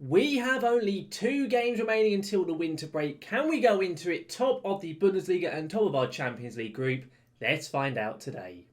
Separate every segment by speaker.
Speaker 1: We have only 2 games remaining until the winter break. Can we go into it top of the Bundesliga and top of our Champions League group? Let's find out today.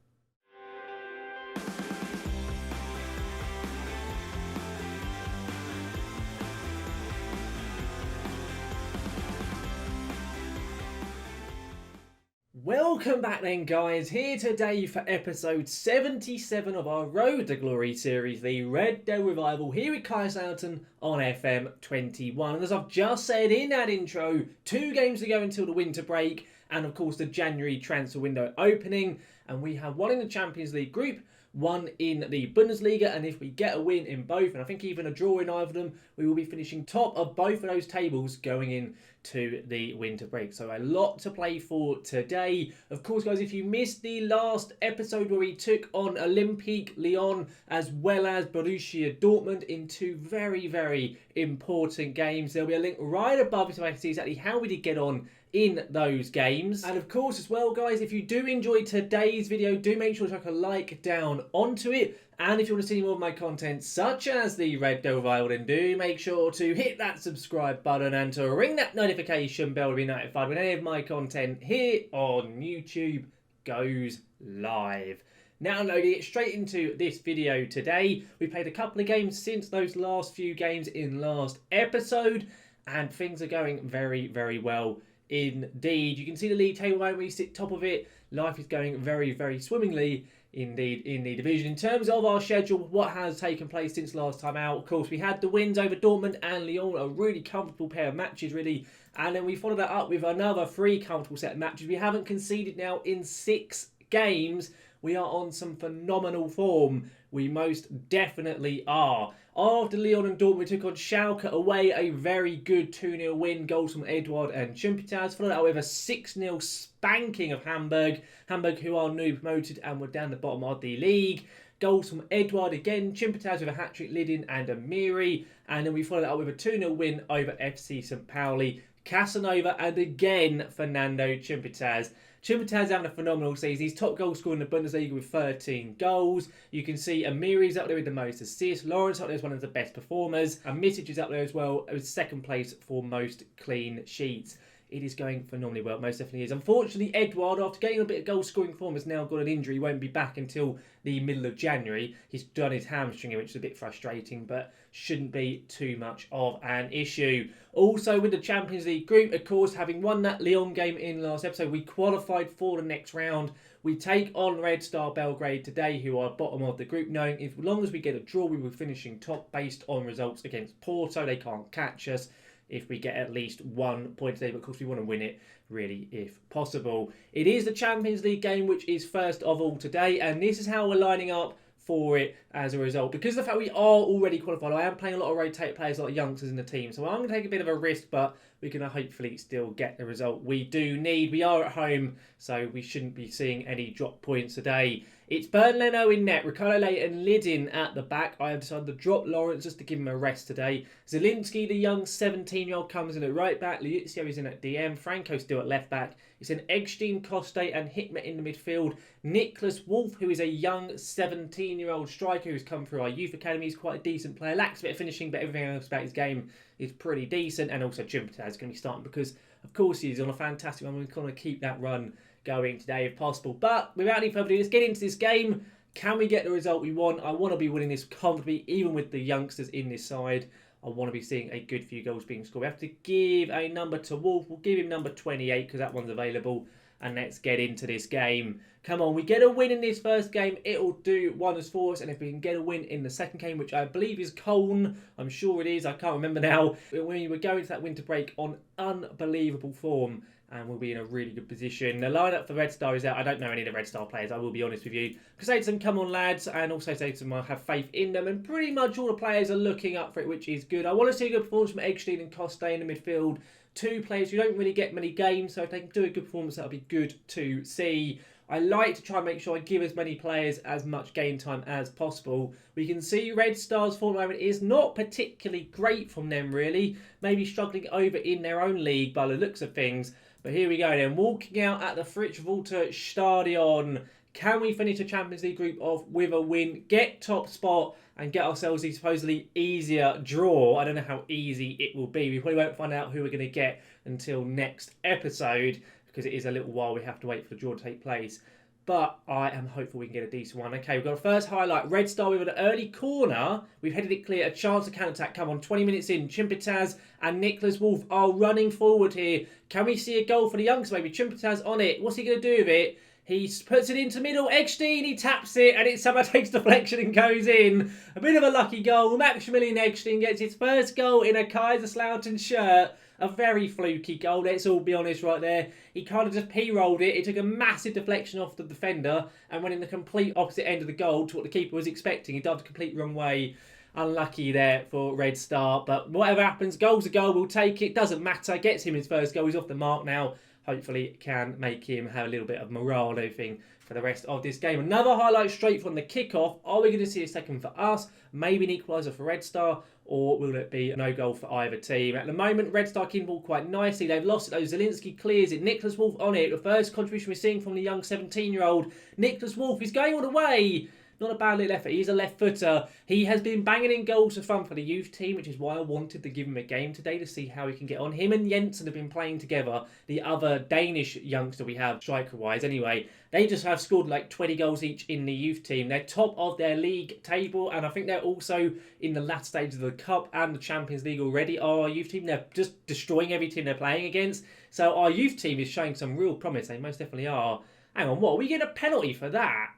Speaker 1: Welcome back then, guys. Here today for episode 77 of our Road to Glory series, the Red Star Revival, here at Kaiserslautern on FM21. And as I've just said in that intro, 2 games to go until the winter break, and of course the January transfer window opening. And we have 1 in the Champions League group, 1 in the Bundesliga, and if we get a win in both, and I think even a draw in either of them, we will be finishing top of both of those tables going into the winter break. So a lot to play for today. Of course, guys, if you missed the last episode where we took on Olympique Lyon as well as Borussia Dortmund in 2 very, very important games, there'll be a link right above so I can see exactly how we did get on in those games. And of course as well, guys, if you do enjoy today's video, do make sure to chuck a like down onto it. And if you want to see more of my content such as the Red Star Belgrade, then do make sure to hit that subscribe button and to ring that notification bell to be notified when any of my content here on YouTube goes live. Now loading it straight into this video today. We played a couple of games since those last few games in last episode, and things are going very, very well indeed. You can see the league table when we sit top of it. Life is going very, very swimmingly indeed in the division. In terms of our schedule, what has taken place since last time out, of course, we had the wins over Dortmund and Lyon, a really comfortable pair of matches, really. And then we followed that up with another 3 comfortable set of matches. We haven't conceded now in 6 games. We are on some phenomenal form. We most definitely are. After Lyon and Dortmund, we took on Schalke away, a very good 2-0 win. Goals from Edouard and Chumpitas. Followed out with a 6-0 spanking of Hamburg. Hamburg, who are new promoted and were down the bottom of the league. Goals from Edouard again, Chumpitas with a hat-trick, Lidin and Amiri. And then we followed out with a 2-0 win over FC St. Pauli. Casanova and again Fernando Chumpitas. Chumpitas having a phenomenal season. He's top goal scorer in the Bundesliga with 13 goals. You can see Amiri's up there with the most assists. Lawrence up there as one of the best performers. And Misic is up there as well as second place for most clean sheets. It is going phenomenally well, most definitely is. Unfortunately, Edouard, after getting a bit of goal-scoring form, has now got an injury. He won't be back until the middle of January. He's done his hamstring, which is a bit frustrating, but shouldn't be too much of an issue. Also, with the Champions League group, of course, having won that Lyon game in last episode, we qualified for the next round. We take on Red Star Belgrade today, who are bottom of the group, knowing as long as we get a draw, we will be finishing top based on results against Porto. They can't catch us if we get at least 1 point today, but of course we want to win it, really, if possible. It is the Champions League game, which is first of all today, and this is how we're lining up for it as a result. Because of the fact we are already qualified, I am playing a lot of rotate players, a lot of youngsters in the team, so I'm going to take a bit of a risk, but we're going to hopefully still get the result we do need. We are at home, so we shouldn't be seeing any drop points today. It's Leno in net, Ricardo Lay and Lidin at the back. I have decided to drop Lawrence just to give him a rest today. Zielinski, the young 17-year-old, comes in at right back. Liuzio is in at DM. Franco still at left back. It's an Eggstein, Coste and Hikmet in the midfield. Nicholas Wolf, who is a young 17-year-old striker who's come through our youth academy. He's quite a decent player. Lacks a bit of finishing, but everything else about his game is pretty decent. And also Chumpitas is going to be starting because, of course, he's on a fantastic run. We're going to keep that run going today if possible. But without any further ado, let's get into this game. Can we get the result we want? I want to be winning this comfortably, even with the youngsters in this side. I want to be seeing a good few goals being scored. We have to give a number to Wolf. We'll give him number 28 because that one's available. And let's get into this game. Come on, we get a win in this first game, it'll do wonders for us. And if we can get a win in the second game, which I believe is Koln, I'm sure it is, I can't remember now. We were going to that winter break on unbelievable form, and we'll be in a really good position. The lineup for Red Star is out. I don't know any of the Red Star players, I will be honest with you. I say to them, come on lads, and also say to them, I have faith in them. And pretty much all the players are looking up for it, which is good. I want to see a good performance from Eggstein and Coste in the midfield. 2 players who don't really get many games, so if they can do a good performance, that'll be good to see. I like to try and make sure I give as many players as much game time as possible. We can see Red Star's form at the moment is not particularly great from them, really. Maybe struggling over in their own league by the looks of things. But here we go then. Walking out at the Fritz Walter Stadion. Can we finish a Champions League group off with a win, get top spot, and get ourselves the supposedly easier draw? I don't know how easy it will be. We probably won't find out who we're going to get until next episode, because it is a little while we have to wait for the draw to take place. But I am hopeful we can get a decent one. Okay, we've got a first highlight. Red Star with an early corner. We've headed it clear. A chance to counter-attack. Come on, 20 minutes in. Chimpitaz and Nicholas Wolf are running forward here. Can we see a goal for the youngster, maybe? Chimpitaz on it. What's he going to do with it? He puts it into middle. Eggstein, he taps it, and it somehow takes deflection and goes in. A bit of a lucky goal. Maximilian Eggstein gets his first goal in a Kaiserslautern shirt. A very fluky goal, let's all be honest right there. He kind of just p-rolled it. It took a massive deflection off the defender and went in the complete opposite end of the goal to what the keeper was expecting. He dived the complete wrong way. Unlucky there for Red Star. But whatever happens, goal's a goal. We'll take it. Doesn't matter. Gets him his first goal. He's off the mark now. Hopefully it can make him have a little bit of morale and everything for the rest of this game. Another highlight straight from the kickoff. Are we going to see a second for us? Maybe an equaliser for Red Star, or will it be no goal for either team? At the moment, Red Star keep the ball quite nicely. They've lost it though. Zielinski clears it. Nicholas Wolf on it. The first contribution we're seeing from the young 17-year-old. Nicholas Wolf is going all the way. Not a bad little effort. He's a left footer. He has been banging in goals for fun for the youth team, which is why I wanted to give him a game today to see how he can get on. Him and Jensen have been playing together. The other Danish youngster we have, striker-wise anyway. They just have scored like 20 goals each in the youth team. They're top of their league table, and I think they're also in the last stages of the Cup and the Champions League already. Our youth team, they're just destroying every team they're playing against. So our youth team is showing some real promise. They most definitely are. Hang on, what? Are we getting a penalty for that?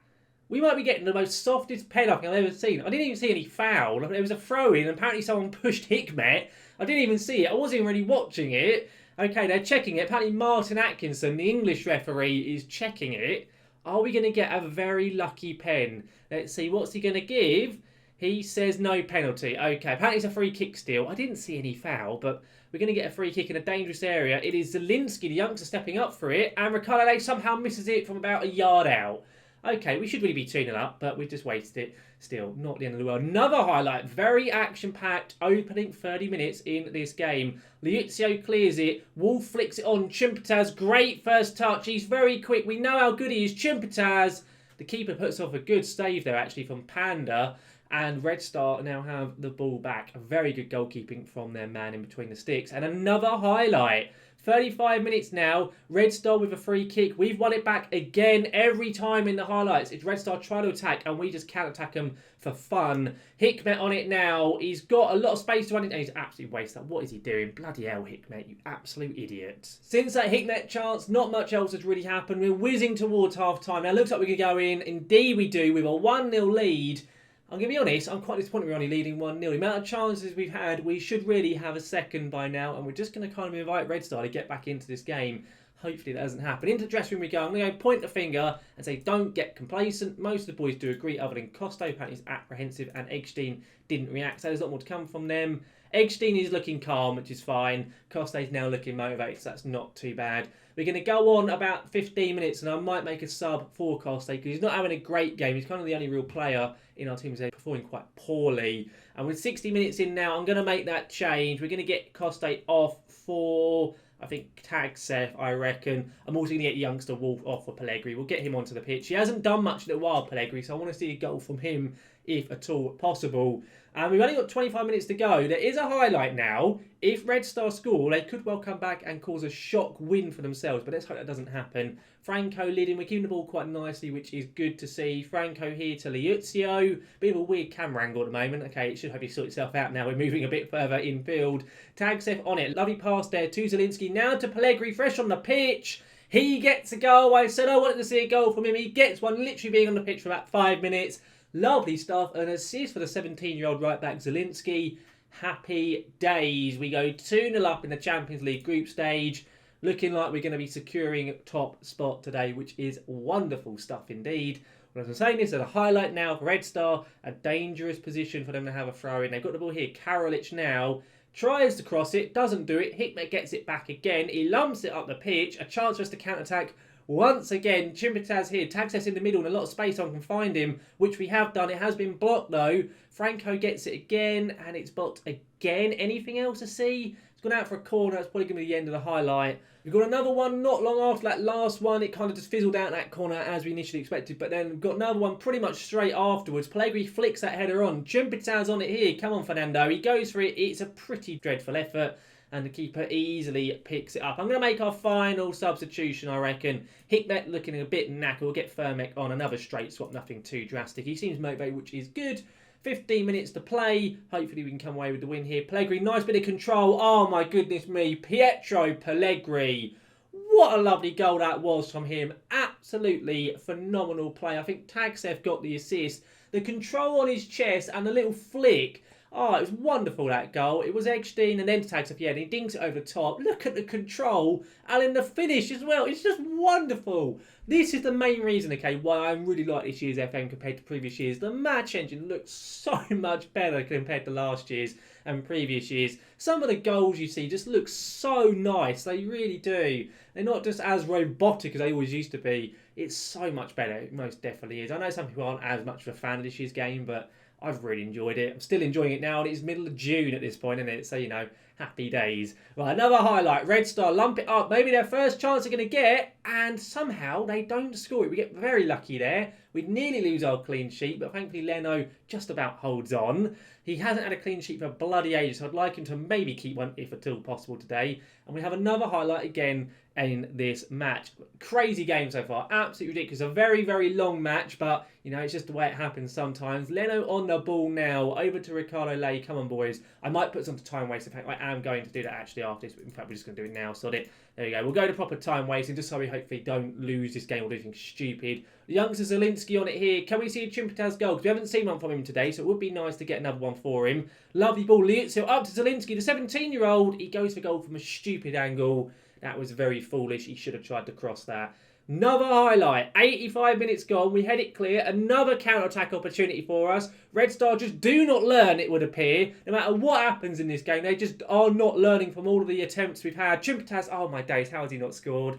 Speaker 1: We might be getting the most softest penalty I've ever seen. I didn't even see any foul. There was a throw-in, and apparently someone pushed Hikmet. I didn't even see it. I wasn't even really watching it. Okay, they're checking it. Apparently Martin Atkinson, the English referee, is checking it. Are we going to get a very lucky pen? Let's see. What's he going to give? He says no penalty. Okay, apparently it's a free kick still. I didn't see any foul, but we're going to get a free kick in a dangerous area. It is Zielinski, the youngster, stepping up for it, and Ricardo somehow misses it from about a yard out. Okay, we should really be 2-0 up, but we just wasted it. Still, not the end of the world. Another highlight, very action-packed, opening 30 minutes in this game. Liuzio clears it. Wolf flicks it on. Chimpitaz, great first touch. He's very quick. We know how good he is. Chimpitaz. The keeper puts off a good save there, actually, from Panda. And Red Star now have the ball back. A very good goalkeeping from their man in between the sticks. And another highlight. 35 minutes now. Red Star with a free kick. We've won it back again every time in the highlights. It's Red Star trying to attack, and we just counter-attack them for fun. Hikmet on it now. He's got a lot of space to run it, and he's absolutely wasted. What is he doing? Bloody hell, Hikmet, you absolute idiot. Since that Hikmet chance, not much else has really happened. We're whizzing towards half-time. Now, it looks like we can go in. Indeed we do, with a 1-0 lead. I'm going to be honest, I'm quite disappointed we're only leading 1-0. The amount of chances we've had, we should really have a second by now, and we're just going to kind of invite Red Star to get back into this game. Hopefully that doesn't happen. Into the dressing room we go. I'm going to point the finger and say don't get complacent. Most of the boys do agree, other than Costa. Apparently he's apprehensive, and Eggstein didn't react, so there's a lot more to come from them. Eggstein is looking calm, which is fine. Costa is now looking motivated, so that's not too bad. We're going to go on about 15 minutes, and I might make a sub for Costa because he's not having a great game. He's kind of the only real player in our team who's performing quite poorly. And with 60 minutes in now, I'm going to make that change. We're going to get Costa off for, I think, Tagsef, I reckon. I'm also going to get youngster Wolf off for Pellegrini. We'll get him onto the pitch. He hasn't done much in a while, Pellegrini, so I want to see a goal from him if at all possible. And we've only got 25 minutes to go. There is a highlight now. If Red Star score, they could well come back and cause a shock win for themselves. But let's hope that doesn't happen. Franco leading. We're keeping the ball quite nicely, which is good to see. Franco here to Liuzio. Bit of a weird camera angle at the moment. Okay, it should hopefully sort itself out now. We're moving a bit further infield. Tagsef on it. Lovely pass there to Zielinski. Now to Pellegrini, fresh on the pitch. He gets a goal. I said I wanted to see a goal from him. He gets one, literally being on the pitch for about 5 minutes. Lovely stuff. An assist for the 17-year-old right-back Zielinski. Happy days. We go 2-0 up in the Champions League group stage. Looking like we're going to be securing top spot today, which is wonderful stuff indeed. Well, as I'm saying, this is a highlight now for Red Star. A dangerous position for them to have a throw in. They've got the ball here. Karolic now tries to cross it. Doesn't do it. Hikmet gets it back again. He lumps it up the pitch. A chance for us to counter-attack. Once again, Chimpitaz here. Tagsef in the middle and a lot of space on can find him, which we have done. It has been blocked though. Franco gets it again, and it's blocked again. Anything else to see? It's gone out for a corner. That's probably going to be the end of the highlight. We've got another one not long after that last one. It kind of just fizzled out that corner as we initially expected. But then we've got another one pretty much straight afterwards. Pellegrini flicks that header on. Chumpet's on it here. Come on, Fernando. He goes for it. It's a pretty dreadful effort. And the keeper easily picks it up. I'm going to make our final substitution, I reckon. Hickmet looking a bit knackered. We'll get Firmek on another straight swap. Nothing too drastic. He seems motivated, which is good. 15 minutes to play. Hopefully we can come away with the win here. Pellegrini, nice bit of control. Oh my goodness me. Pietro Pellegrini. What a lovely goal that was from him. Absolutely phenomenal play. I think Tagsev got the assist. The control on his chest and the little flick. Oh, it was wonderful, that goal. It was Eggstein and then Tagsev, yeah, and he dinks it over the top. Look at the control and in the finish as well. It's just wonderful. This is the main reason, okay, why I really like this year's FM compared to previous years. The match engine looks so much better compared to last year's and previous years. Some of the goals you see just look so nice. They really do. They're not just as robotic as they always used to be. It's so much better. It most definitely is. I know some people aren't as much of a fan of this year's game, but I've really enjoyed it. I'm still enjoying it now, and it's middle of June at this point, isn't it? So, you know, happy days. Right, another highlight. Red Star lump it up. Maybe their first chance they're going to get, and somehow they don't score it. We get very lucky there. We'd nearly lose our clean sheet, but thankfully Leno just about holds on. He hasn't had a clean sheet for bloody ages, so I'd like him to maybe keep one if at all possible today. And we have another highlight again in this match. Crazy game so far. Absolutely ridiculous. A very, very long match, but, you know, it's just the way it happens sometimes. Leno on the ball now. Over to Ricardo Lay. Come on, boys. I might put some to time waste. In fact, I am going to do that actually after this. In fact, we're just going to do it now. Sod it. There we go. We'll go to proper time wasting just so we hopefully don't lose this game or do anything stupid. The youngster Zielinski on it here. Can we see a Chumpet's goal? Because we haven't seen one from him today, so it would be nice to get another one for him. Lovely ball. Liuzio up to Zielinski, the 17-year-old. He goes for goal from a stupid angle. That was very foolish. He should have tried to cross that. Another highlight. 85 minutes gone. We had it clear. Another counter-attack opportunity for us. Red Star just do not learn, it would appear. No matter what happens in this game, they just are not learning from all of the attempts we've had. Chumpet's, oh my days, how has he not scored?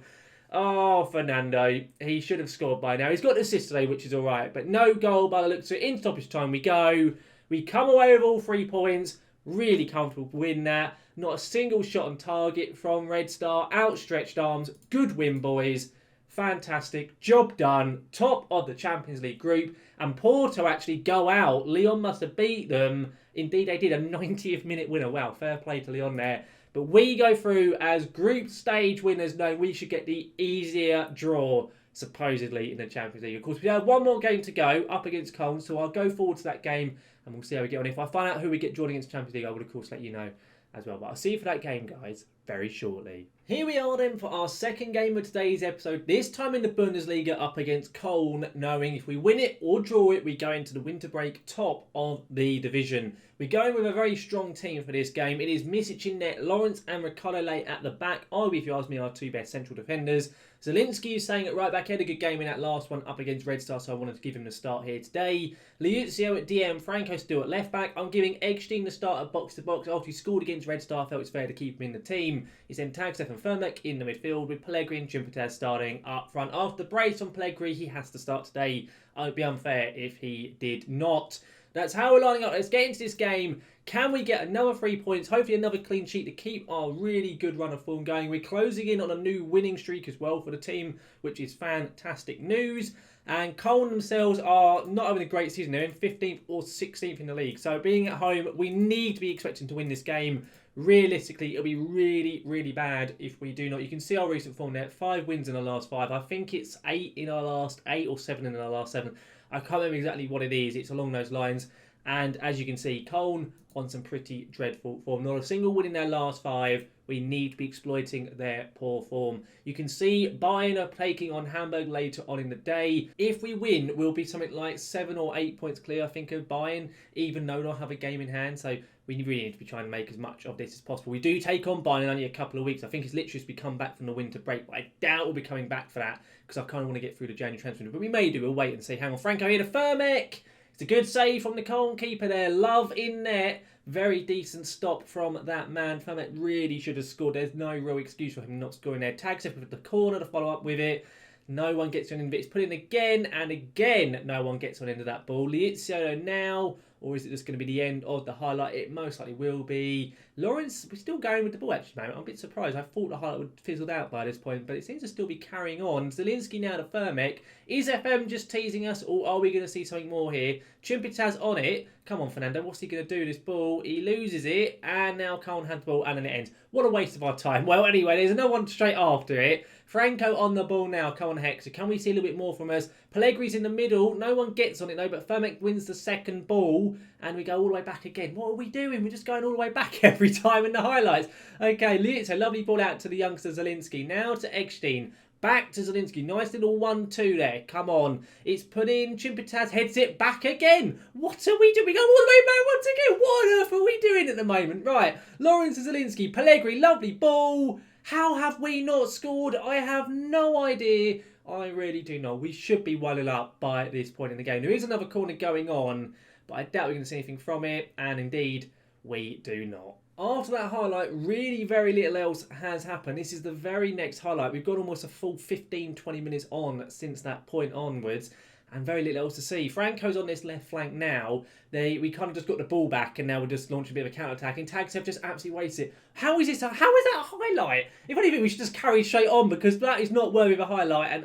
Speaker 1: Oh, Fernando. He should have scored by now. He's got an assist today, which is all right. But no goal by the looks of it. In stoppage time we go. We come away with all 3 points. Really comfortable win that. Not a single shot on target from Red Star. Outstretched arms. Good win, boys. Fantastic. Job done. Top of the Champions League group. And Porto actually go out. Lyon must have beat them. Indeed, they did. A 90th minute winner. Wow, fair play to Lyon there. But we go through as group stage winners. No, we should get the easier draw, supposedly, in the Champions League. Of course, we have one more game to go up against Koln. So I'll go forward to that game and we'll see how we get on. If I find out who we get drawn against the Champions League, I will, of course, let you know as well. But I'll see you for that game, guys, very shortly. Here we are then for our second game of today's episode. This time in the Bundesliga up against Koln, knowing if we win it or draw it, we go into the winter break top of the division. We're going with a very strong team for this game. It is Misic in net, Lawrence and Ricardo Lay at the back. Arguably, if you ask me, our 2 best central defenders. Zielinski is saying at right back. He had a good game in that last one up against Red Star, so I wanted to give him the start here today. Liuzio at DM, Franco still at left back. I'm giving Eggstein the start at box to box. After he scored against Red Star, I felt it's fair to keep him in the team. He's then Tagsev and Firmek in the midfield with Pellegrini and Chumpet's starting up front. After the brace on Pellegrini, he has to start today. It would be unfair if he did not. That's how we're lining up. Let's get into this game. Can we get another 3 points? Hopefully another clean sheet to keep our really good run of form going. We're closing in on a new winning streak as well for the team, which is fantastic news. And Koln themselves are not having a great season. They're in 15th or 16th in the league. So being at home, we need to be expecting to win this game. Realistically, it'll be really, really bad if we do not. You can see our recent form there. 5 wins in the last 5. I think it's 8 in our last 8 or 7 in our last 7. I can't remember exactly what it is. It's along those lines. And as you can see, Koln on some pretty dreadful form. Not a single win in their last 5. We need to be exploiting their poor form. You can see Bayern are taking on Hamburg later on in the day. If we win, we'll be something like 7 or 8 points clear, I think, of Bayern, even though they'll have a game in hand. So we really need to be trying to make as much of this as possible. We do take on Bayern in only a couple of weeks. I think it's literally just we come back from the winter break, but I doubt we'll be coming back for that because I kind of want to get through the January transfer window. But we may do. We'll wait and see. Hang on, Franco here to Firmek. It's a good save from the Koln keeper there. Love in net. Very decent stop from that man. Firmek really should have scored. There's no real excuse for him not scoring there. Tagsev with the corner to follow up with it. No one gets on into it. It's put in again and again. No one gets on into that ball. Liuzio now. Or is it just going to be the end of the highlight? It most likely will be. Lawrence, we're still going with the ball actually, man. I'm a bit surprised. I thought the highlight would fizzled out by this point, but it seems to still be carrying on. Zielinski now to Firmek. Is FM just teasing us, or are we going to see something more here? Chimpitaz on it. Come on, Fernando. What's he going to do with this ball? He loses it, and now Koln had the ball, and then it ends. What a waste of our time. Well, anyway, there's another one straight after it. Franco on the ball now. Come on, Hector. Can we see a little bit more from us? Pellegri's in the middle. No one gets on it, though, but Firmek wins the second ball, and we go all the way back again. What are we doing? We're just going all the way back every time in the highlights. Okay, so lovely ball out to the youngster Zielinski. Now to Eckstein. Back to Zielinski. Nice little 1-2 there. Come on. It's put in. Chimpitaz heads it back again. What are we doing? We go all the way back once again. What on earth are we doing at the moment? Right. Lawrence to Zielinski. Pellegrini. Lovely ball. How have we not scored? I have no idea. I really do not. We should be 1-0 up by this point in the game. There is another corner going on, but I doubt we're going to see anything from it. And indeed, we do not. After that highlight, really very little else has happened. This is the very next highlight. We've got almost a full 15-20 minutes on since that point onwards, and very little else to see. Franco's on this left flank now. We kind of just got the ball back, and now we're just launching a bit of a counter-attack, and Tagsev just absolutely wastes it. How is that a highlight? If anything, we should just carry straight on, because that is not worthy of a highlight, and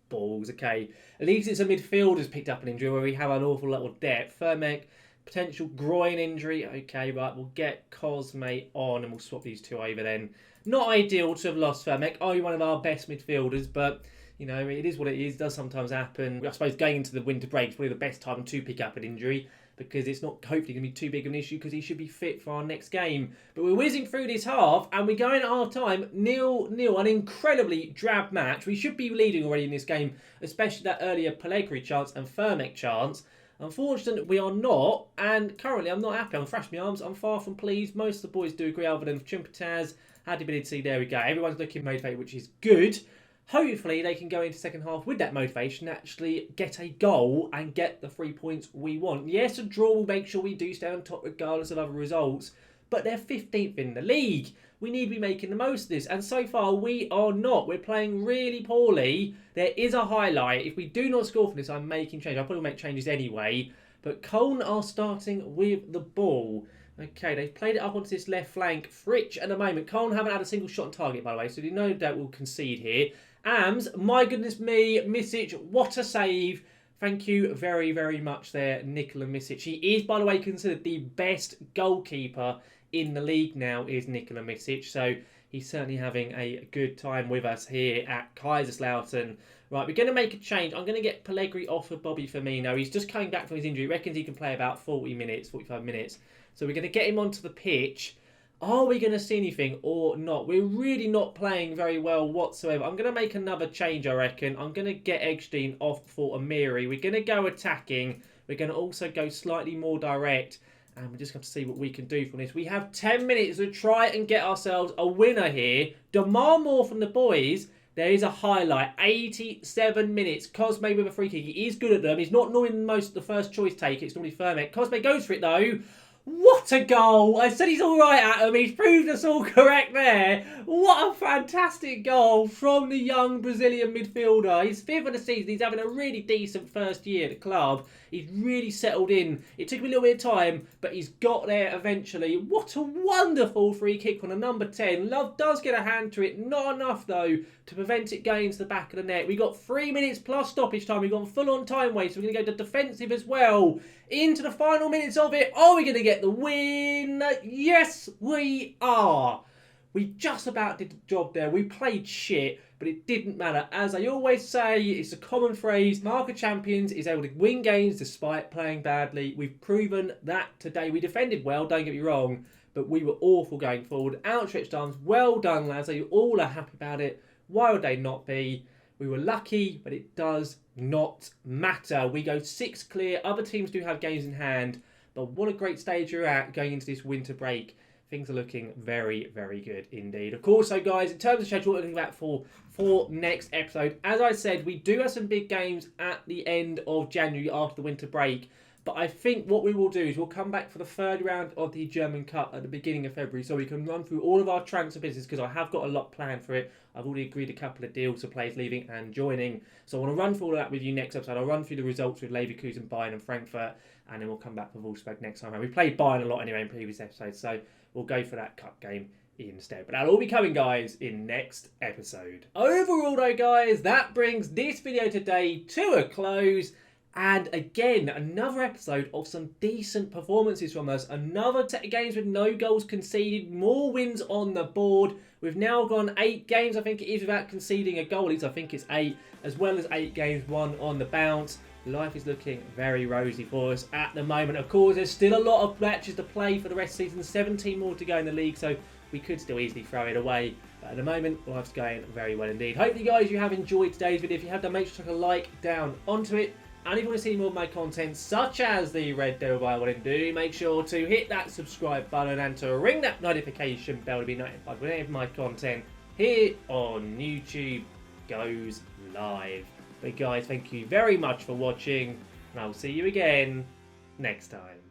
Speaker 1: balls, okay. At least it's a midfielder's picked up an injury where we have an awful lot of depth. Firmek, potential groin injury. Okay, right, we'll get Cosme on and we'll swap these two over then. Not ideal to have lost Firmek. Only one of our best midfielders, but, you know, it is what it is. It does sometimes happen. I suppose going into the winter break is probably the best time to pick up an injury because it's not hopefully going to be too big of an issue because he should be fit for our next game. But we're whizzing through this half and we're going at half-time 0-0. An incredibly drab match. We should be leading already in this game, especially that earlier Pellegrini chance and Firmek chance. Unfortunately, we are not, and currently I'm not happy. I'm thrashing my arms. I'm far from pleased. Most of the boys do agree, other than Chimpitaz, Hadibility. There we go. Everyone's looking motivated, which is good. Hopefully, they can go into second half with that motivation, actually get a goal and get the 3 points we want. Yes, a draw will make sure we do stay on top regardless of other results, but they're 15th in the league. We need to be making the most of this, and so far we are not. We're playing really poorly. There is a highlight. If we do not score from this, I'm making changes. I'll probably make changes anyway, but Koln are starting with the ball. Okay, they've played it up onto this left flank. Fritsch at the moment. Koln haven't had a single shot on target, by the way, so you no doubt we'll concede here. Ams, my goodness me, Misic, what a save. Thank you very, very much there, Nikola Misic. He is, by the way, considered the best goalkeeper in the league now, is Nikola Misic. So he's certainly having a good time with us here at Kaiserslautern. Right, we're going to make a change. I'm going to get Pellegrini off of Bobby Firmino. He's just coming back from his injury. He reckons he can play about 40 minutes, 45 minutes. So we're going to get him onto the pitch. Are we going to see anything or not? We're really not playing very well whatsoever. I'm going to make another change, I reckon. I'm going to get Eggstein off for Amiri. We're going to go attacking. We're going to also go slightly more direct. And we're just going to see what we can do from this. We have 10 minutes to try and get ourselves a winner here. Demand more from the boys. There is a highlight. 87 minutes. Cosme with a free kick. He is good at them. He's not normally the first choice take. It's normally Firmek. Cosme goes for it though. What a goal! I said he's all right at him. He's proved us all correct there. What a fantastic goal from the young Brazilian midfielder. He's fifth of the season. He's having a really decent first year at the club. He's really settled in. It took him a little bit of time, but he's got there eventually. What a wonderful free kick from the number 10. Love does get a hand to it. Not enough, though, to prevent it going to the back of the net. We got 3 minutes plus stoppage time. We've got full-on time waste. So we're going to go to defensive as well. Into the final minutes of it. Are we going to get the win? Yes, we are. We just about did the job there. We played shit, but it didn't matter. As I always say, it's a common phrase. Mark of Champions is able to win games despite playing badly. We've proven that today. We defended well, don't get me wrong, but we were awful going forward. Outstretched arms. Well done, lads. You all are happy about it. Why would they not be? We were lucky, but it does not matter. We go 6 clear. Other teams do have games in hand, but what a great stage you're at going into this winter break. Things are looking very, very good indeed. Of course, so guys, in terms of schedule, what we're looking at for next episode, as I said, we do have some big games at the end of January after the winter break. But I think what we will do is we'll come back for the third round of the German Cup at the beginning of February so we can run through all of our transfer business because I have got a lot planned for it. I've already agreed a couple of deals for players leaving and joining. So I want to run through all of that with you next episode. I'll run through the results with Leverkusen, Bayern and Frankfurt, and then we'll come back with Wolfsburg next time. We played Bayern a lot anyway in previous episodes, so we'll go for that cup game instead. But that'll all be coming, guys, in next episode. Overall, though, guys, that brings this video today to a close. And again, another episode of some decent performances from us. Another set of games with no goals conceded, more wins on the board. We've now gone 8 games, I think it is, without conceding a goal. At least I think it's 8, as well as 8 games won on the bounce. Life is looking very rosy for us at the moment. Of course, there's still a lot of matches to play for the rest of the season. 17 more to go in the league, so we could still easily throw it away. But at the moment, life's going very well indeed. Hopefully, guys, you have enjoyed today's video. If you have done, make sure to chuck a like down onto it. And if you want to see more of my content, such as the Red Star Belgrade, do make sure to hit that subscribe button and to ring that notification bell to be notified when any of my content here on YouTube goes live. But guys, thank you very much for watching, and I'll see you again next time.